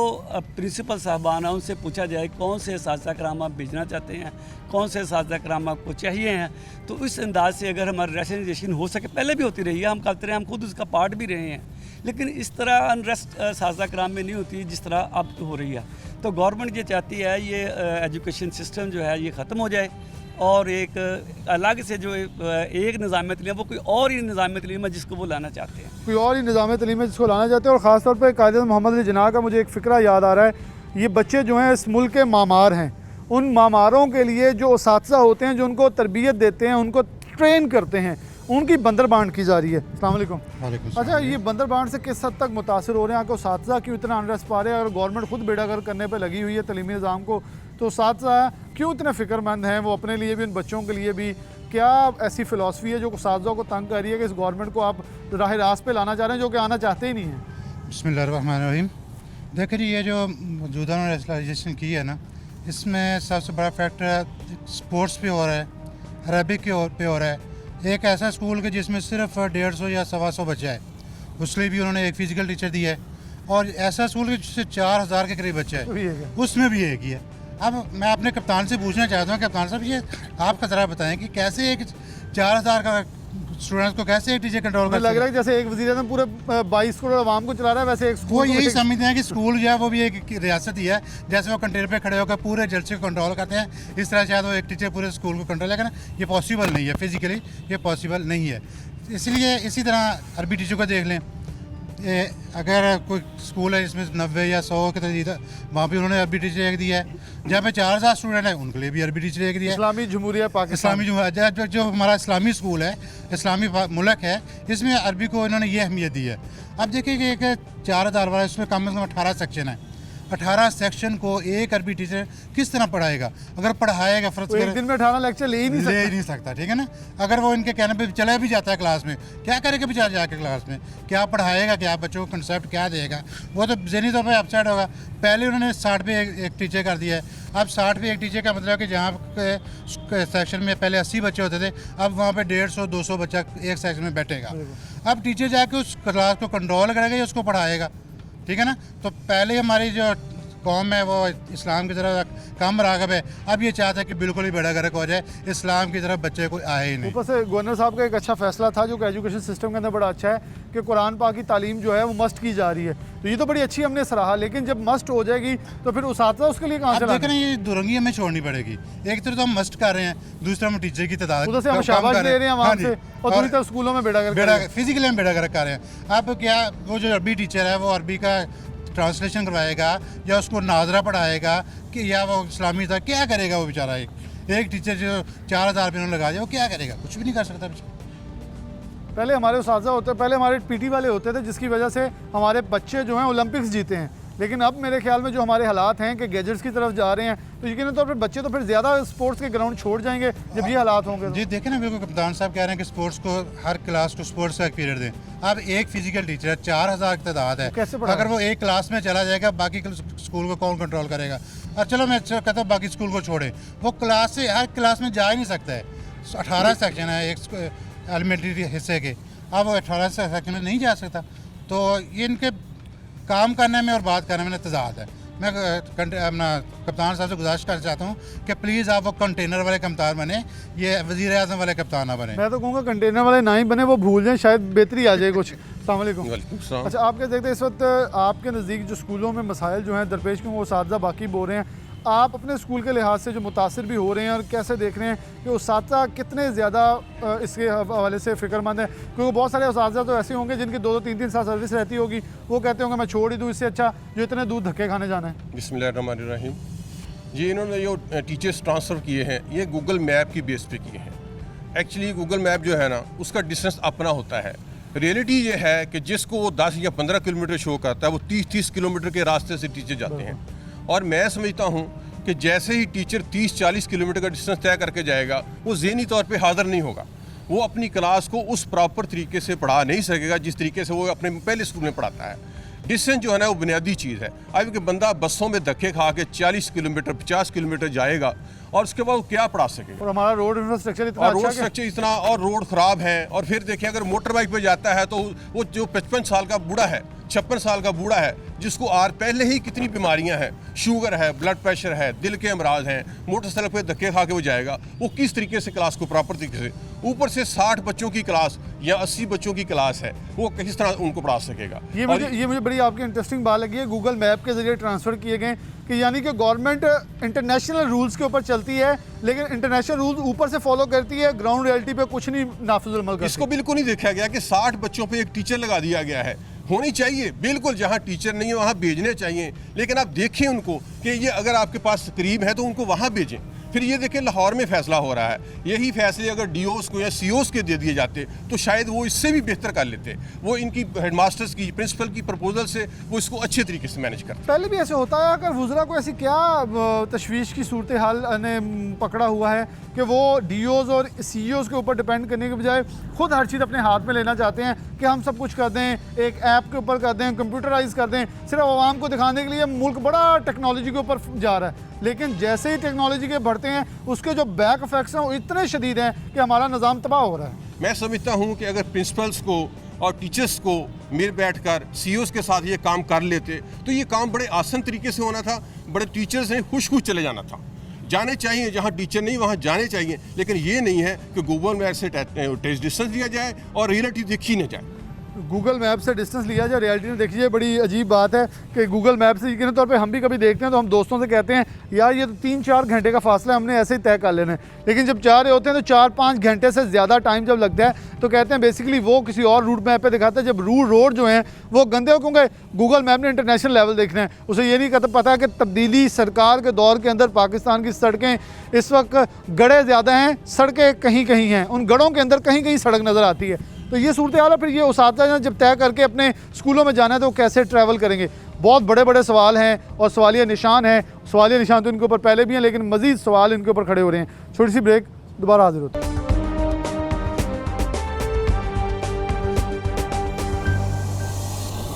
Speaker 6: प्रिंसिपल साहबान हैं उनसे पूछा जाए कौन से असातिज़ा कराम आप भेजना चाहते हैं, कौन से असातिज़ा कराम आपको चाहिए हैं। तो इस अंदाज से अगर हमारी रैशनलाइजेशन हो सके, पहले भी होती रही है, हम करते रहे, हम खुद उसका पार्ट भी रहे हैं, लेकिन इस तरह अनरेस्ट असातिज़ा कराम में नहीं होती जिस तरह अब हो रही है। तो गवर्नमेंट ये चाहती है ये एजुकेशन सिस्टम जो है ये ख़त्म हो जाए और एक अलग से जो एक निज़ाम तलीम, वो कोई और ही निज़ाम तलीम है जिसको वो लाना चाहते हैं,
Speaker 1: कोई और ही निज़ाम तलीम है जिसको लाना चाहते हैं। और ख़ास तौर पर कायद मोहम्मद अली जिन्ना का मुझे एक फ़िक्रा याद आ रहा है। ये बच्चे जो हैं इस मुल्क के मामार हैं, उन मामारों के लिए जो असातिज़ा होते हैं, जो उनको तरबियत देते हैं, उनको ट्रेन करते हैं, उनकी बंदरबांट की जा रही है। अस्सलाम वालेकुम। अच्छा, ये बंदरबांट से किस हद तक मुतासर हो रहे हैं? आपको असातिज़ा क्यों इतना अनरेस्ट पा रहे हैं? अगर गवर्नमेंट खुद बेड़ागर करने पर लगी हुई है तलीमी निज़ाम को, तो असातिज़ा क्यों इतने फ़िक्रमंद हैं वो अपने लिए भी, उन बच्चों के लिए भी? क्या ऐसी फ़िलासफ़ी है जो असातिज़ा को तंग कर रही है कि इस गवर्नमेंट को आप राह रास्त पे लाना चाह रहे हैं जो कि आना चाहते ही नहीं हैं?
Speaker 7: बिस्मिल्लाहिर्रहमानिर्रहीम। देखिए ये जो मौजूदा रैशनलाइजेशन की है ना, इसमें सबसे बड़ा फैक्टर स्पोर्ट्स पे हो रहा है, अरबिक के पे हो रहा है। एक ऐसा स्कूल के जिसमें सिर्फ 150 या 125 बच्चा है, उसके लिए भी उन्होंने एक फ़िज़िकल टीचर दिया है, और ऐसा स्कूल के जिससे 4000 के करीब बच्चा है उसमें भी एक ही है। अब मैं अपने कप्तान से पूछना चाहता हूँ, कप्तान साहब ये आप ज़रा बताएं कि कैसे एक 4000 का स्टूडेंट्स को कैसे एक टीचर कंट्रोल कर
Speaker 1: लग रहा है जैसे एक वज़ीर आज़म पूरे 22 करोड़ आवाम को चला रहा है, वैसे एक
Speaker 7: वो यही समझते हैं कि स्कूल जो है वो भी एक रियासत ही है। जैसे वो कंटेनर पे खड़े होकर पूरे जलसे को कंट्रोल करते हैं, इस तरह शायद वो एक टीचर पूरे स्कूल को कंट्रोल करेगा। ये पॉसिबल नहीं है, फिजिकली ये पॉसिबल नहीं है। इसलिए इसी तरह अरबी टीचर को देख लें, अगर कोई स्कूल है जिसमें 90 या 100 के तरीके, वहाँ भी उन्होंने अरबी टीचर एक दिया है। जहाँ पे 4000 स्टूडेंट हैं उनके लिए भी अरबी टीचर एक दिया है।
Speaker 1: इस्लामी जमहूरिया पाकिस्तान,
Speaker 7: इस्लामी जो हमारा इस्लामी स्कूल है, इस्लामी मुल्क है, इसमें अरबी को इन्होंने ये अहमियत दी है। अब देखिए कि एक 4000 वाला, इसमें कम से कम 18 सेक्शन है। 18 सेक्शन को एक अरबी टीचर किस तरह पढ़ाएगा? अगर पढ़ाएगा फर्ज
Speaker 1: एक दिन में 18 लेक्चर ले ही नहीं
Speaker 7: सकता, ठीक है ना। अगर वो इनके कहने पे चला भी जाता है क्लास में, क्या करेगा बेचारा जाके क्लास में? क्या पढ़ाएगा, क्या बच्चों को कंसेप्ट क्या देगा? वो तो ज़हनी तौर पर अपसेट होगा। पहले उन्होंने 60 पे एक टीचर कर दिया है। अब 60 पे एक टीचर का मतलब कि जहाँ सेक्शन में पहले 80 बच्चे होते थे, अब वहाँ पे 150-200 बच्चा एक सेक्शन में बैठेगा। अब टीचर जाके उस क्लास को कंट्रोल करेगा या उसको पढ़ाएगा, ठीक है ना। तो पहले हमारी जो कौम है वो इस्लाम की तरफ कम राग़ब है, अब ये चाहता है कि बिल्कुल ही बेड़ा गर्क हो जाए, इस्लाम की तरफ बच्चे कोई आए ही नहीं।
Speaker 1: ऊपर से गवर्नर साहब का एक अच्छा फैसला था जो कि एजुकेशन सिस्टम के अंदर बड़ा अच्छा है कि कुरान पाक की तालीम जो है वो मस्ट की जा रही है, तो ये तो बड़ी अच्छी हमने सराहा। लेकिन जब मस्ट हो जाएगी तो फिर उसातिज़ा उसके लिए कहाँ से
Speaker 7: देख रहे हैं? ये दुरंगी हमें छोड़नी पड़ेगी। एक तरफ तो हम मस्ट कर रहे हैं, दूसरा हम टीचर की तादाद
Speaker 1: उधर से हम शाबाश ले रहे हैं वहाँ से, और दूसरी तरफ स्कूलों में बेड़ा
Speaker 7: फिजिकली हम बेड़ा गर्क कर रहे हैं। अब क्या वो जो अरबी टीचर है वो अरबी का ट्रांसलेशन करवाएगा या उसको नाजरा पढ़ाएगा कि या वो इस्लामी था, क्या करेगा वो बेचारा? एक टीचर जो 4000 रुपये लगा जाए वो क्या करेगा? कुछ भी नहीं कर सकता बेचारा।
Speaker 1: पहले हमारे उस्ताद होते, पहले हमारे पीटी वाले होते थे, जिसकी वजह से हमारे बच्चे जो हैं ओलंपिक्स जीते हैं। लेकिन अब मेरे ख्याल में जो हमारे हालात हैं कि गैजेट्स की तरफ जा रहे हैं, तो यकीन तौर पर बच्चे तो फिर ज़्यादा स्पोर्ट्स के ग्राउंड छोड़ जाएंगे जब ये हालात होंगे।
Speaker 7: जी देखें ना, बिल्कुल कप्तान साहब कह रहे हैं कि स्पोर्ट्स को, हर क्लास को स्पोर्ट्स का एक पीरियड दें। अब एक फिजिकल टीचर है, 4000 की तादाद है,
Speaker 1: कैसे पढ़ाएं?
Speaker 7: अगर वो एक क्लास में चला जाएगा, बाकी स्कूल को कौन कंट्रोल करेगा? और चलो मैं कहता हूँ बाकी स्कूल को छोड़े, वो क्लास से हर क्लास में जा ही नहीं सकता है। 18 सेक्शन है एक एलिमेंट्री हिस्से के, अब वो 18 सेक्शन में नहीं जा सकता। तो ये इनके काम करने में और बात करने में तजाद है। मैं अपना कप्तान साहब से गुजारिश करना चाहता हूँ कि प्लीज़ आप वो कंटेनर वाले कप्तान बने, ये वज़ीर आज़म वाले कप्तान ना बने।
Speaker 1: मैं तो कहूँगा कंटेनर वाले ना ही बने, वो भूल जाएं, शायद बेहतरी आ जाए कुछ। अस्सलाम वालेकुम। अच्छा, आप क्या देखते हैं इस वक्त आपके नज़दीक जो स्कूलों में मसाइल जो हैं दरपेश, क्योंकि वो उस्ताद बाकी बोल रहे हैं, आप अपने स्कूल के लिहाज से जो मुतासिर भी हो रहे हैं और कैसे देख रहे हैं कि उस्ताद कितने ज़्यादा इसके हवाले से फ़िक्रमंद हैं? क्योंकि बहुत सारे उस्ताद तो ऐसे होंगे जिनकी 2-2 3-3 साल सर्विस रहती होगी, वो कहते होंगे मैं छोड़ ही दूँ, इससे अच्छा जो इतने दूर धक्के खाने जाना है।
Speaker 8: बिस्मिल्लाहिर्रहमानिर्रहीम। जी, इन्होंने जो टीचर्स ट्रांसफ़र किए हैं ये गूगल मैप की बेस पे किए हैं। एक्चुअली गूगल मैप जो है ना, उसका डिस्टेंस अपना होता है। रियलिटी ये है कि जिसको वो 10 या 15 किलोमीटर शो करता है, वो 30-30 किलोमीटर के रास्ते से टीचर जाते हैं। और मैं समझता हूँ कि जैसे ही टीचर 30-40 किलोमीटर का डिस्टेंस तय करके जाएगा, वो ज़हनी तौर पे हाज़िर नहीं होगा, वो अपनी क्लास को उस प्रॉपर तरीके से पढ़ा नहीं सकेगा जिस तरीके से वो अपने पहले स्कूल में पढ़ाता है। डिस्टेंस जो है ना, वो बुनियादी चीज़ है। अब कि बंदा बसों में धक्के खा के 40 किलोमीटर 50 किलोमीटर जाएगा और उसके बाद वो क्या पढ़ा सकेगा?
Speaker 1: और हमारा रोड इंफ्रास्ट्रक्चर इतना
Speaker 8: और
Speaker 1: अच्छा
Speaker 8: रोड
Speaker 1: है
Speaker 8: स्ट्रक्चर इतना, और रोड ख़राब है। और फिर देखिए, अगर मोटर बाइक पे जाता है तो वो जो 55 साल का बूढ़ा है, 56 साल का बूढ़ा है, जिसको पहले ही कितनी बीमारियां हैं, शुगर है, ब्लड प्रेशर है, दिल के अमराज हैं, मोटरसाइकिल पे धक्के खा के वो जाएगा, वो किस तरीके से क्लास को प्रॉपर तरीके से, ऊपर से 60 बच्चों की क्लास या 80 बच्चों की क्लास है, वो किस तरह उनको पढ़ा सकेगा?
Speaker 1: ये मुझे बड़ी आपकी इंटरेस्टिंग बात लगी है, गूगल मैप के जरिए ट्रांसफ़र किए गए, कि यानी कि गवर्नमेंट इंटरनेशनल रूल्स के ऊपर चलती है, लेकिन इंटरनेशनल रूल्स ऊपर से फॉलो करती है, ग्राउंड रियलिटी पे कुछ नहीं नाफिजुल अमल करती।
Speaker 8: इसको बिल्कुल नहीं देखा गया कि 60 बच्चों पे एक टीचर लगा दिया गया है। होनी चाहिए बिल्कुल, जहाँ टीचर नहीं है वहाँ भेजने चाहिए, लेकिन आप देखें उनको कि ये अगर आपके पास करीब है तो उनको वहाँ भेजें। फिर ये देखें, लाहौर में फैसला हो रहा है, यही फैसले अगर डीओस को या सीओस के दे दिए जाते तो शायद वो इससे भी बेहतर कर लेते। वो इनकी हेडमास्टर्स की, प्रिंसिपल की प्रपोजल से वो इसको अच्छे तरीके से मैनेज करते।
Speaker 1: पहले भी ऐसे होता है, अगर वुज़रा को ऐसी क्या तशवीश की सूरत हाल ने पकड़ा हुआ है कि वो डीओज़ और सीईओज़ के ऊपर डिपेंड करने के बजाय खुद हर चीज़ अपने हाथ में लेना चाहते हैं कि हम सब कुछ कर दें, एक ऐप के ऊपर कर दें, कंप्यूटराइज कर दें, सिर्फ आवाम को दिखाने के लिए मुल्क बड़ा टेक्नोलॉजी के ऊपर जा रहा है। लेकिन जैसे ही टेक्नोलॉजी के बढ़ते हैं, उसके जो बैक इफेक्ट्स हैं वो इतने शदीद हैं कि हमारा निज़ाम तबाह हो रहा है।
Speaker 8: मैं समझता हूँ कि अगर प्रिंसिपल्स को और टीचर्स को मिल बैठकर सीईओज़ के साथ ये काम कर लेते तो ये काम बड़े आसान तरीके से होना था, बड़े टीचर्स ने खुश चले जाना था। जाने चाहिए जहाँ टीचर नहीं वहाँ जाने चाहिए, लेकिन ये नहीं है कि गूगल मैप से टेस्ट डिस्टेंस लिया जाए और रियलिटी देखी न जाए।
Speaker 1: गूगल मैप से डिस्टेंस लिया जाए, रियलिटी में देखिए, बड़ी अजीब बात है कि गूगल मैप से यकीन तौर पे हम भी कभी देखते हैं तो हम दोस्तों से कहते हैं यार ये तो 3-4 घंटे का फासला हमने ऐसे ही तय कर लेना है, लेकिन जब जा रहे होते हैं तो 4-5 घंटे से ज़्यादा टाइम जब लगता है तो कहते हैं बेसिकली वो किसी और रूट मैप पे दिखाता है। जब रोड जो हैं वो गंदे हो, क्योंकि गूगल मैप ने इंटरनेशनल लेवल देखना है, उसे ये नहीं पता है कि तब्दीली सरकार के दौर के अंदर पाकिस्तान की सड़कें इस वक्त गड़े ज़्यादा हैं, सड़कें कहीं कहीं हैं, उन गड़ों के अंदर कहीं कहीं सड़क नज़र आती है। तो ये सूरत हाल है। फिर ये उस्ताद जब तय करके अपने स्कूलों में जाना है तो वो कैसे ट्रैवल करेंगे? बहुत बड़े बड़े सवाल हैं और सवालिया निशान हैं। सवालिया निशान तो इनके ऊपर पहले भी हैं, लेकिन मज़ीद सवाल इनके ऊपर खड़े हो रहे हैं। छोटी सी ब्रेक, दोबारा हाजिर होते हैं।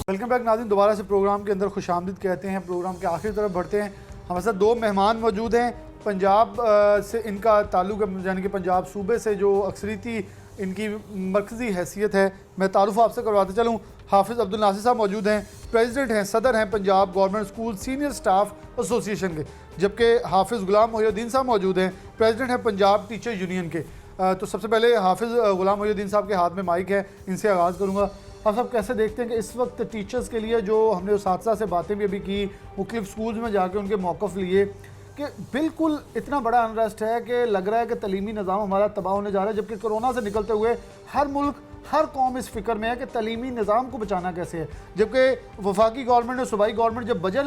Speaker 1: वेलकम बैक नाज़रीन, दोबारा से प्रोग्राम के अंदर खुशामदीद कहते हैं। प्रोग्राम के आखिरी तरफ बढ़ते हैं। हमारे साथ 2 मेहमान मौजूद हैं। पंजाब से इनका ताल्लुक़ है, यानी कि पंजाब सूबे से जो अक्सरीती इनकी मरकज़ी हैसियत है। मैं तारुफ़ आपसे करवाते चलूँ, हाफिज़ अब्दुल नासिर साहब मौजूद हैं, प्रेसिडेंट हैं, सदर हैं Punjab government school senior staff association के, जबकि हाफिज़ ग़ुलाम मोहिउद्दीन साहब मौजूद हैं, प्रेसिडेंट हैं पंजाब टीचर यूनियन के। तो सबसे पहले हाफिज़ ग़ुलाम मोहिउद्दीन साहब के हाथ में माइक है, इनसे आगाज़ करूँगा। आप सब कैसे देखते हैं कि इस वक्त टीचर्स के लिए जो हमने उस्ताद से बातें भी अभी की, मुख्तलिफ़ स्कूल्स में जाके उनके मौक़िफ़ लिए कि बिल्कुल इतना बड़ा अनरेस्ट है कि लग रहा है कि तलीमी निज़ाम हमारा तबाह होने जा रहा है, जबकि कोरोना से निकलते हुए हर मुल्क हर कौम इस फिक्र में है कि तलीमी निज़ाम को बचाना कैसे है, जबकि वफाकी गवर्नमेंट और सूबाई गवर्नमेंट जब बजट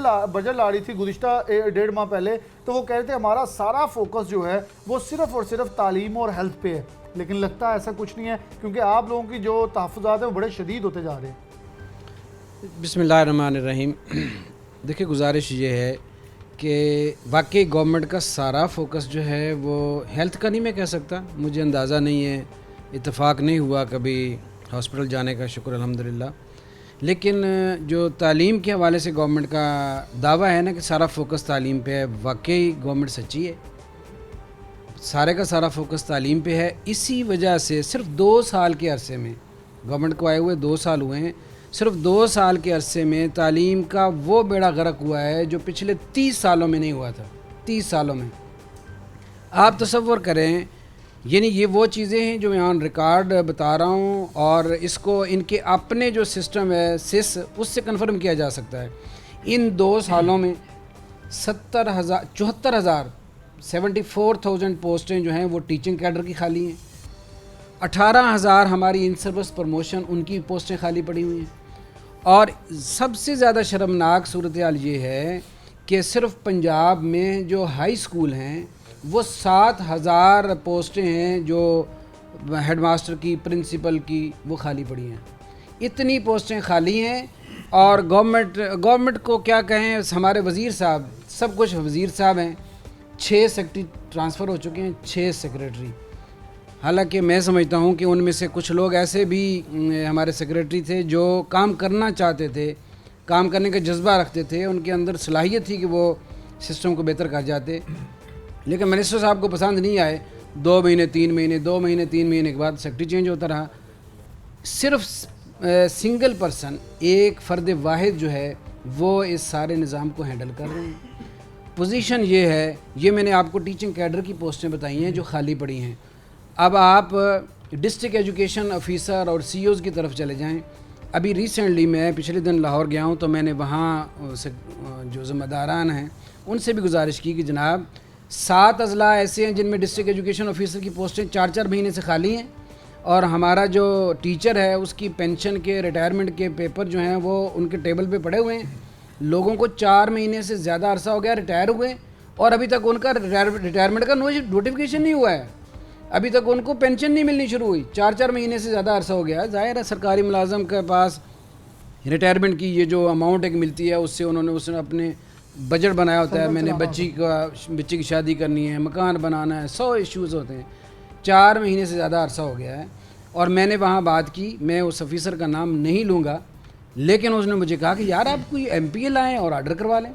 Speaker 1: ला रही थी गुज़िश्ता 1.5 माह पहले, तो वो कह रहे थे हमारा सारा फोकस जो है वो सिर्फ़ और सिर्फ तालीम और हेल्थ पे है, लेकिन लगता है ऐसा कुछ नहीं है, क्योंकि आप लोगों की जो तहफ़्फ़ुज़ात हैं वो बड़े शदीद होते जा रहे हैं।
Speaker 9: बिस्मिल्लाहिर्रहमानिर्रहीम। देखिए, गुजारिश ये है कि वाकई गवर्नमेंट का सारा फोकस जो है वो हेल्थ का नहीं मैं कह सकता, मुझे अंदाज़ा नहीं है, इत्तेफाक नहीं हुआ कभी हॉस्पिटल जाने का, शुक्र अल्हम्दुलिल्लाह। लेकिन जो तालीम के हवाले से गवर्नमेंट का दावा है ना कि सारा फोकस तालीम पे है, वाकई गवर्नमेंट सच्ची है, सारे का सारा फोकस तालीम पे है। इसी वजह से सिर्फ 2 साल के अरसे में, गवर्नमेंट को आए हुए 2 साल हुए हैं, सिर्फ 2 साल के अरसे में तालीम का वो बेड़ा गर्क हुआ है जो पिछले 30 सालों में नहीं हुआ था। 30 सालों में आप तसव्वुर करें, यानी ये वो चीज़ें हैं जो मैं ऑन रिकॉर्ड बता रहा हूँ, और इसको इनके अपने जो सिस्टम है सिस, उससे कन्फर्म किया जा सकता है। इन 2 सालों में 74,000 पोस्टें जो हैं वो टीचिंग कैडर की खाली हैं। 18,000 हमारी इन सर्विस प्रमोशन उनकी पोस्टें खाली पड़ी हुई हैं। और सबसे ज़्यादा शर्मनाक सूरत हाल ये है कि सिर्फ पंजाब में जो हाई स्कूल हैं वो 7,000 पोस्टें हैं जो हेडमास्टर की, प्रिंसिपल की, वो खाली पड़ी हैं। इतनी पोस्टें खाली हैं, और गवर्नमेंट को क्या कहें, हमारे वज़ीर साहब, सब कुछ वज़ीर साहब हैं, 6 सेक्रेटरी ट्रांसफ़र हो चुके हैं, 6 सेक्रेटरी। हालांकि मैं समझता हूं कि उनमें से कुछ लोग ऐसे भी हमारे सेक्रेटरी थे जो काम करना चाहते थे, काम करने का जज्बा रखते थे, उनके अंदर सलाहियत थी कि वो सिस्टम को बेहतर कर जाते, लेकिन मिनिस्टर साहब को पसंद नहीं आए। 2 महीने 3 महीने 2 महीने 3 महीने के बाद सेक्रेटरी चेंज होता रहा। सिर्फ सिंगल पर्सन, एक फ़र्द वाहिद जो है वो इस सारे निज़ाम को हैंडल कर रहे हैं। पोजीशन ये है, ये मैंने आपको टीचिंग कैडर की पोस्टें बताई हैं जो खाली पड़ी हैं। अब आप डिस्ट्रिक्ट एजुकेशन ऑफिसर और सीईओज़ की तरफ चले जाएं। अभी रिसेंटली मैं पिछले दिन लाहौर गया हूं, तो मैंने वहाँ से जो ज़िम्मेदारान हैं उनसे भी गुजारिश की कि जनाब 7 अजला ऐसे हैं जिनमें डिस्ट्रिक्ट एजुकेशन ऑफिसर की पोस्टें 4-4 महीने से खाली हैं, और हमारा जो टीचर है उसकी पेंशन के, रिटायरमेंट के पेपर जो हैं वो उनके टेबल पे पड़े हुए हैं। लोगों को 4 महीने से ज़्यादा अरसा हो गया रिटायर हुए, और अभी तक उनका रिटायरमेंट का नोटिफिकेशन नहीं हुआ है, अभी तक उनको पेंशन नहीं मिलनी शुरू हुई। 4-4 महीने से ज़्यादा अरसा हो गया। ज़ाहिर है सरकारी मुलाजम के पास रिटायरमेंट की ये जो अमाउंट एक मिलती है उससे उसने अपने बजट बनाया होता है, मैंने बच्ची की शादी करनी है, मकान बनाना है, 100 इश्यूज़ होते हैं। 4 महीने से ज़्यादा अरसा हो गया है, और मैंने वहाँ बात की, मैं उस ऑफिसर का नाम नहीं लूँगा, लेकिन उसने मुझे कहा कि यार आप कोई MPA लाएँ और ऑर्डर करवा लें।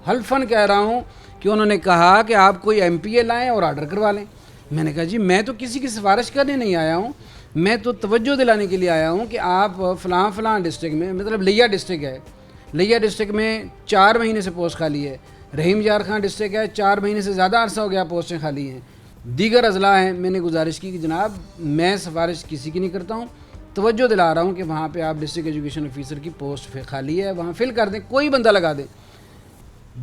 Speaker 9: हल्फन कह रहा हूँ कि उन्होंने कहा कि आप कोई MPA लाएँ और ऑर्डर करवा लें। मैंने कहा जी मैं तो किसी की सिफारिश करने नहीं आया हूँ, मैं तो तवज्जो दिलाने के लिए आया हूँ कि आप फ़लाँ डिस्ट्रिक्ट में, मतलब लिया डिस्ट्रिक्ट है, लिया डिस्ट्रिक्ट में 4 महीने से पोस्ट खाली है। रहीम यार खान डिस्ट्रिक्ट है, 4 महीने से ज़्यादा अरसा हो गया पोस्टें खाली हैं। दीगर अजला हैं। मैंने गुजारिश की कि जनाब मैं सिफारिश किसी की नहीं करता हूँ, तवज्जो दिला रहा हूँ कि वहाँ पे आप डिस्ट्रिक्ट एजुकेशन ऑफिसर की पोस्ट खाली है, वहाँ फिल कर दें, कोई बंदा लगा दें।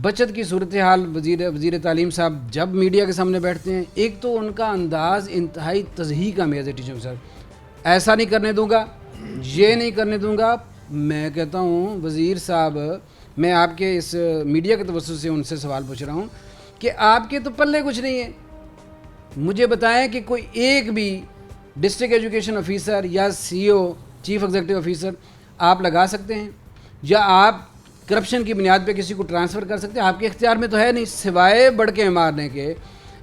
Speaker 9: बचत की सूरत हाल, वज़ीर तालीम साहब जब मीडिया के सामने बैठते हैं, एक तो उनका अंदाज़ इंतहाई तज़हीक का मेज़ है टीचर साहब, ऐसा नहीं करने दूंगा, ये नहीं करने दूंगा। मैं कहता हूँ वज़ीर साहब, मैं आपके इस मीडिया के तवज्जुह से उनसे सवाल पूछ रहा हूँ कि आपके तो पल्ले कुछ नहीं है, मुझे बताएं कि कोई एक भी डिस्ट्रिक्ट एजुकेशन ऑफिसर या CEO, चीफ एग्जीक्यूटिव ऑफिसर आप लगा सकते हैं, या आप करप्शन की बुनियाद पे किसी को ट्रांसफ़र कर सकते हैं? आपके इख्तियार में तो है नहीं, सिवाय बड़के मारने के,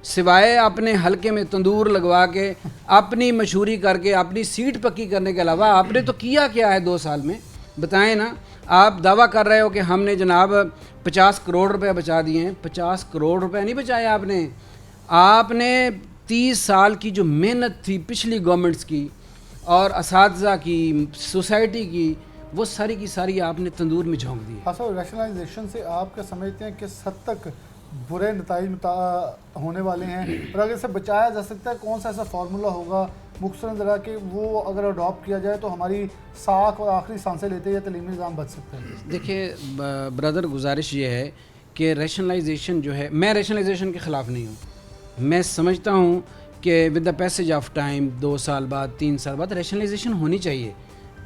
Speaker 9: सिवाय अपने हलके में तंदूर लगवा के, अपनी मशहूरी करके, अपनी सीट पक्की करने के अलावा आपने तो किया क्या है 2 साल में? बताएं ना। आप दावा कर रहे हो कि हमने जनाब 50 करोड़ रुपए बचा दिए हैं। 50 करोड़ रुपए नहीं बचाए आपने 30 साल की जो मेहनत थी पिछली गवर्नमेंट्स की और असातिज़ा की, सोसाइटी की, वो सारी की सारी आपने तंदूर में झोंक दी।
Speaker 1: हाँ सर, रैशनलाइजेशन से आप क्या समझते हैं किस हद तक बुरे नताइज होने वाले हैं, और अगर इसे बचाया जा सकता है, कौन सा ऐसा फार्मूला होगा मुख्तसर ज़रा कि वो अगर अडॉप्ट किया जाए तो हमारी साख और आखिरी सांसें लेते या तलीमी निज़ाम बच सकता है?
Speaker 9: देखिए ब्रदर, गुजारिश ये है कि रैशनलाइजेशन जो है, मैं रैशनलाइजेशन के ख़िलाफ़ नहीं हूँ। मैं समझता हूँ कि with the passage of time 2 साल बाद 3 साल बाद रैशनलाइजेशन होनी चाहिए।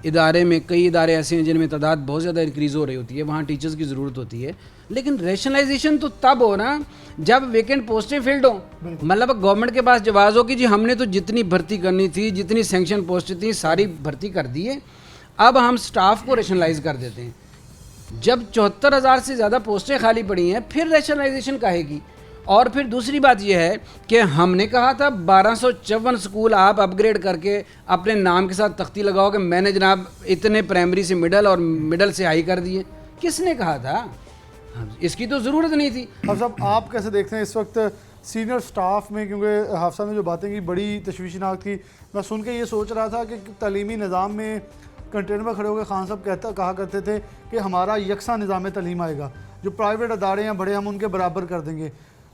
Speaker 9: इदारे में कई इदारे ऐसे हैं जिनमें तादाद बहुत ज़्यादा इंक्रीज़ हो रही होती है, वहाँ टीचर्स की ज़रूरत होती है, लेकिन रैशनलाइजेशन तो तब हो ना जब वेकेंट पोस्टें फिल्ड हों। मतलब गवर्नमेंट के पास जवाब हो कि जी हमने तो जितनी भर्ती करनी थी, जितनी सेंक्शन पोस्टें थी, सारी भर्ती कर दी है, अब हम स्टाफ को रैशनलाइज कर देते हैं। जब 74,000 से ज़्यादा पोस्टें खाली पड़ी हैं फिर रैशनलाइजेशन कहेगी। और फिर दूसरी बात यह है कि हमने कहा था 1254 स्कूल आप अपग्रेड करके अपने नाम के साथ तख्ती लगाओ कि मैंने जनाब इतने प्राइमरी से मिडल और मिडल से हाई कर दिए। किसने कहा था? इसकी तो ज़रूरत नहीं थी।
Speaker 1: अब साहब आप कैसे देखते हैं इस वक्त सीनियर स्टाफ में, क्योंकि हाफसा ने जो बातें की बड़ी तशवीशनाक थी। मैं सुन के ये सोच रहा था कि तालीमी निज़ाम में कंटेनर में खड़े होकर खान साहब कहा करते थे कि हमारा यकसा निज़ाम तलीम आएगा, जो प्राइवेट अदारे हैं बड़े हम उनके बराबर कर देंगे।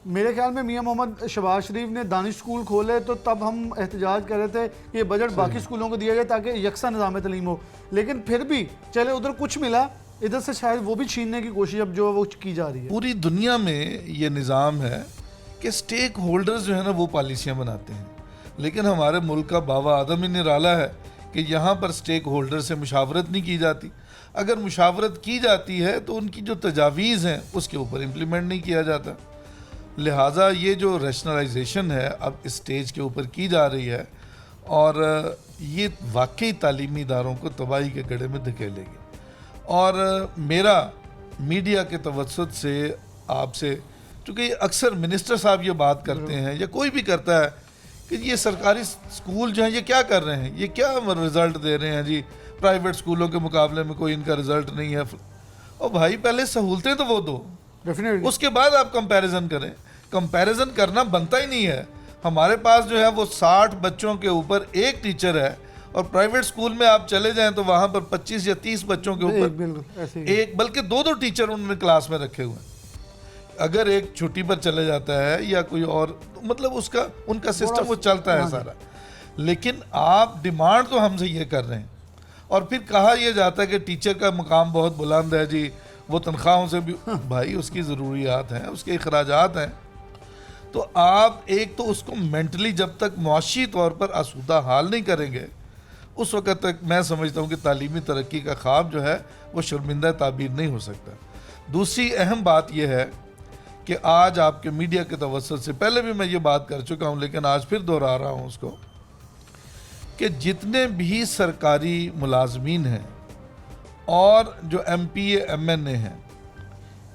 Speaker 1: मेरे ख्याल में मियां मोहम्मद शहबाज शरीफ ने दानिश स्कूल खोले तो तब हम एहतजाज कर रहे थे कि ये बजट बाकी स्कूलों को दिया जाए ताकि यकसा निज़ाम तलीम हो, लेकिन फिर भी चले उधर कुछ मिला, इधर से शायद वो भी छीनने की कोशिश अब जो वो की जा रही है।
Speaker 10: पूरी दुनिया में ये निज़ाम है कि स्टेक होल्डर्स जो है ना वो पॉलिसियाँ बनाते हैं, लेकिन हमारे मुल्क का बाबा आदम ही निराला है कि यहाँ पर स्टेक होल्डर से मुशावरत नहीं की जाती। अगर मुशावरत की जाती है तो उनकी जो तजावीज़ हैं उसके ऊपर इम्प्लीमेंट नहीं किया जाता। लिहाजा ये जो रैशनलाइजेशन है अब इस स्टेज के ऊपर की जा रही है और ये वाकई तालीमी इदारों को तबाही के गड्ढे में धकेलेगी। और मेरा मीडिया के तवज्जुद से आपसे, चूँकि अक्सर मिनिस्टर साहब ये बात करते हैं या कोई भी करता है कि ये सरकारी स्कूल जो हैं ये क्या कर रहे हैं, ये क्या रिज़ल्ट दे रहे हैं जी, प्राइवेट स्कूलों के मुकाबले में कोई इनका रिज़ल्ट नहीं है। और भाई पहले सहूलतें तो वो दो,
Speaker 1: डेफिनेटली
Speaker 10: उसके बाद आप कंपैरिजन करें। कंपैरिजन करना बनता ही नहीं है। हमारे पास जो है वो 60 बच्चों के ऊपर एक टीचर है और प्राइवेट स्कूल में आप चले जाएं तो वहाँ पर 25 या 30 बच्चों के ऊपर एक बल्कि 2-2 टीचर उन्होंने क्लास में रखे हुए हैं। अगर एक छुट्टी पर चले जाता है या कोई और, मतलब उसका उनका सिस्टम वो चलता है सारा, लेकिन आप डिमांड तो हमसे ये कर रहे हैं और फिर कहा यह जाता है कि टीचर का मुकाम बहुत बुलंद है जी, वो तनख्वाहों से भी भाई उसकी ज़रूरियात हैं, उसके अखराजात हैं। तो आप एक तो उसको मेंटली जब तक मुआशी तौर पर आसूदा हाल नहीं करेंगे उस वक़्त तक मैं समझता हूँ कि तालीमी तरक्की का ख्वाब जो है वो शर्मिंदा ताबीर नहीं हो सकता। दूसरी अहम बात यह है कि आज आपके मीडिया के तवज्जुद से पहले भी मैं ये बात कर चुका हूँ लेकिन आज फिर दोहरा रहा हूँ उसको, कि जितने भी सरकारी मुलाजमीन हैं और जो MPA MNA हैं,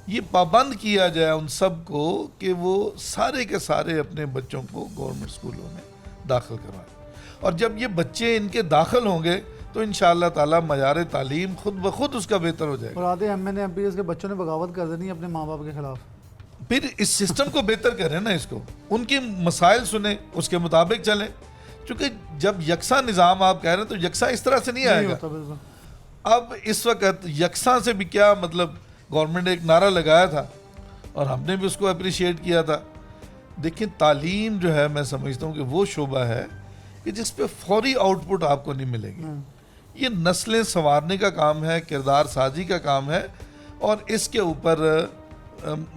Speaker 10: ये पाबंद किया जाए उन सब को कि वो सारे के सारे अपने बच्चों को गवर्नमेंट स्कूलों में दाखिल करवाएं। और जब ये बच्चे इनके दाखिल होंगे तो इंशाअल्लाह ताला मयार तालीम खुद ब खुद उसका बेहतर हो जाएगा।
Speaker 1: और आधे MNA MPs के बच्चों ने बगावत कर देनी अपने माँ बाप के खिलाफ।
Speaker 10: फिर इस सिस्टम को बेहतर करें ना, इसको उनकी मसाइल सुने, उसके मुताबिक चलें। क्योंकि जब यकसा निज़ाम आप कह रहे हैं तो यकसा इस तरह से नहीं आएगा। अब इस वक्त यकसा से भी क्या मतलब, गवर्नमेंट ने एक नारा लगाया था और हमने भी उसको अप्रिशिएट किया था। देखिए तालीम जो है मैं समझता हूँ कि वो शोबा है कि जिस पे फौरी आउटपुट आपको नहीं मिलेगी। ये नस्लें संवारने का काम है, किरदार साजी का काम है और इसके ऊपर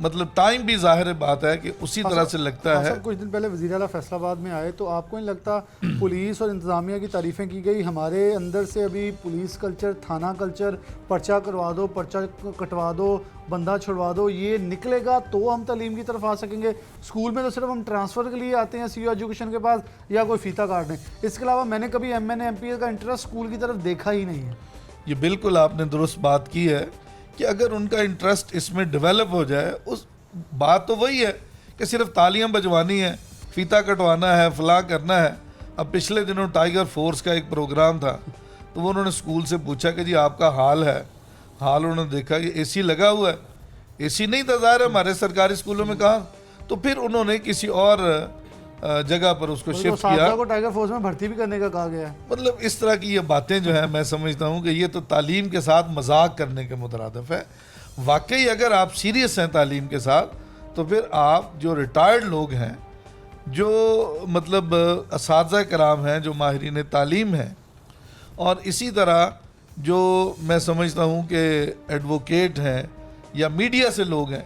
Speaker 10: मतलब टाइम भी ज़ाहिर बात है कि उसी तरह से लगता है।
Speaker 1: कुछ दिन पहले वज़ीर आला फैसलाबाद में आए तो आपको नहीं लगता पुलिस और इंतज़ामिया की तारीफ़ें की गई, हमारे अंदर से अभी पुलिस कल्चर, थाना कल्चर, पर्चा करवा दो, पर्चा कटवा दो, बंदा छुड़वा दो, ये निकलेगा तो हम तालीम की तरफ आ सकेंगे। स्कूल में तो सिर्फ हम ट्रांसफ़र के लिए आते हैं CEO एजुकेशन के पास या कोई फ़ीता काटने, इसके अलावा मैंने कभी MNA MPs का इंटरेस्ट स्कूल की तरफ देखा ही नहीं है। ये
Speaker 10: बिल्कुल आपने दुरुस्त बात की है कि अगर उनका इंटरेस्ट इसमें डेवलप हो जाए, उस बात तो वही है कि सिर्फ तालियां बजवानी है, फीता कटवाना है, फलां करना है। अब पिछले दिनों टाइगर फोर्स का एक प्रोग्राम था तो वो उन्होंने स्कूल से पूछा कि जी आपका हाल है, हाल उन्होंने देखा कि AC लगा हुआ है, AC नहीं था ज़ाहिर है हमारे सरकारी स्कूलों में, कहा तो फिर उन्होंने किसी और जगह पर उसको शिफ्ट किया।
Speaker 1: को टाइगर फोर्स में भर्ती भी करने का कहा गया है।
Speaker 10: मतलब इस तरह की ये बातें जो है मैं समझता हूँ कि ये तो तालीम के साथ मजाक करने के मुतरादिफ है। वाकई अगर आप सीरियस हैं तालीम के साथ तो फिर आप जो रिटायर्ड लोग हैं, जो मतलब असातिज़ा कराम हैं, जो माहिरीन तालीम हैं, और इसी तरह जो मैं समझता हूँ कि एडवोकेट हैं या मीडिया से लोग हैं,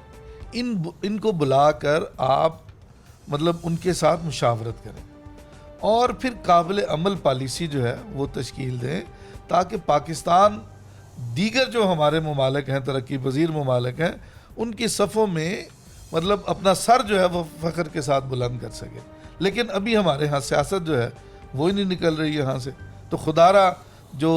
Speaker 10: इनको बुलाकर आप मतलब उनके साथ मुशावरत करें और फिर काबिल अमल पॉलिसी जो है वो तश्कील दें, ताकि पाकिस्तान दीगर जो हमारे ममालिक हैं, तरक्की पजीर ममालिक हैं, उनकी सफ़ों में मतलब अपना सर जो है वो फ़ख्र के साथ बुलंद कर सके। लेकिन अभी हमारे यहाँ सियासत जो है वो ही नहीं निकल रही है यहाँ से। तो खुदारा जो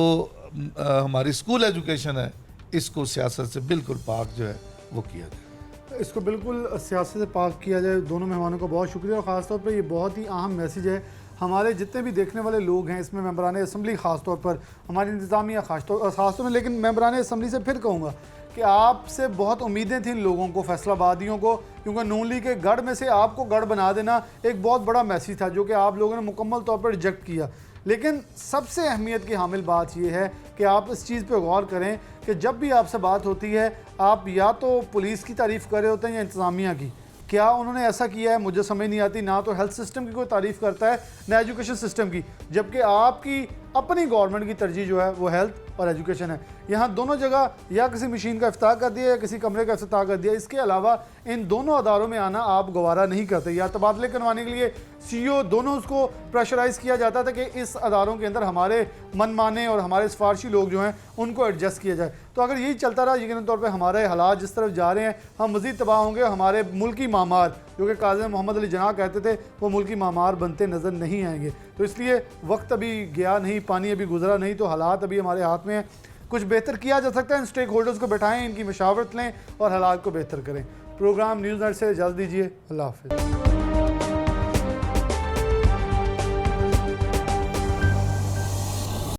Speaker 10: हमारी स्कूल एजुकेशन है, इसको सियासत से बिल्कुल पाक जो है वो किया जाए।
Speaker 1: इसको बिल्कुल सियासत से पाक किया जाए। दोनों मेहमानों का बहुत शुक्रिया, और ख़ास तौर पर ये बहुत ही अहम मैसेज है हमारे जितने भी देखने वाले लोग हैं, इसमें मेंबरान असम्बली ख़ास तौर पर, हमारी इंतज़ामिया ख़ास तौर में, लेकिन मेंबरान असम्बली से फिर कहूँगा कि आपसे बहुत उम्मीदें थी लोगों को, फैसलाबादियों को, क्योंकि नून लीग के गढ़ में से आपको गढ़ बना देना एक बहुत बड़ा मैसेज था, जो कि आप लोगों ने मुकम्मल तौर पर रिजेक्ट किया। लेकिन सबसे अहमियत की हामिल बात यह है कि आप इस चीज़ पे गौर करें कि जब भी आपसे बात होती है, आप या तो पुलिस की तारीफ़ कर रहे होते हैं या इंतज़ामिया की। क्या उन्होंने ऐसा किया है मुझे समझ नहीं आती। ना तो हेल्थ सिस्टम की कोई तारीफ़ करता है, ना एजुकेशन सिस्टम की, जबकि आपकी अपनी गवर्नमेंट की तरजीह जो है वो हेल्थ और एजुकेशन है। यहाँ दोनों जगह या किसी मशीन का इफ्ताह कर दिया या किसी कमरे का इफ्ताह कर दिया। इसके अलावा इन दोनों अदारों में आना आप गवारा नहीं करते। या तबादले करवाने के लिए CEO दोनों उसको प्रेशराइज़ किया जाता था कि इस अदारों के अंदर हमारे मनमाने और हमारे सिफारशी लोग जो हैं उनको एडजस्ट किया जाए। तो अगर यही चलता रहा, यकीन तौर पर हमारे हालात जिस तरफ जा रहे हैं, हम मज़ीद तबाह होंगे। हमारे मुल्की मामार, जो कि काज़ी मोहम्मद अली जिन्ना कहते थे, वो मुल्की मामार बनते नज़र नहीं आएंगे। तो इसलिए वक्त अभी गया नहीं, पानी अभी गुजरा नहीं, तो हालात अभी हमारे हाथ में है। कुछ बेहतर किया जा सकता है, इन स्टेक होल्डर्स को बैठाएं, इनकी मशावरत लें और हालात को बेहतर करें। प्रोग्राम न्यूज़ नाइट से इजाज़त दीजिए। अल्लाह हाफ़िज़।